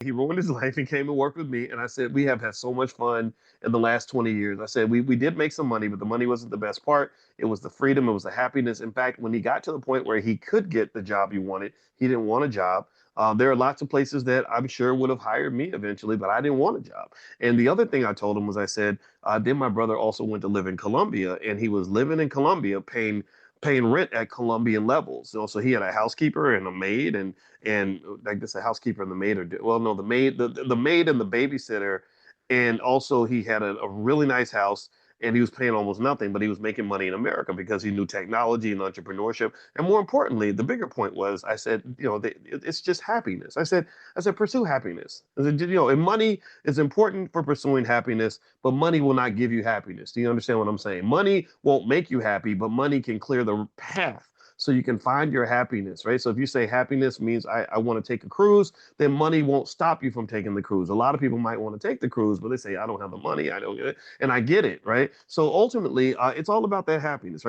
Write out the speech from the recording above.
He ruined his life and came and worked with me. And I said, we have had so much fun in the last 20 years. I said, we did make some money, but the money wasn't the best part. It was the freedom, it was the happiness. In fact, when he got to the point where he could get the job he wanted, he didn't want a job. There are lots of places that I'm sure would have hired me eventually, but I didn't want a job. And the other thing I told him was, I said, then my brother also went to live in Colombia, and he was living in Colombia, paying rent at Colombian levels. So he had a housekeeper and a maid, and I guess the housekeeper and the maid are well, no, the maid and the babysitter, and also he had a really nice house, and he was paying almost nothing, but he was making money in America because he knew technology and entrepreneurship. And more importantly, the bigger point was, I said, it's just happiness. I said, pursue happiness. I said, and money is important for pursuing happiness, but money will not give you happiness. Do you understand what I'm saying? Money won't make you happy, but money can clear the path so you can find your happiness, right? So if you say happiness means I want to take a cruise, then money won't stop you from taking the cruise. A lot of people might want to take the cruise, but they say, I don't have the money. I don't get it. And I get it, right? So ultimately, it's all about that happiness, right?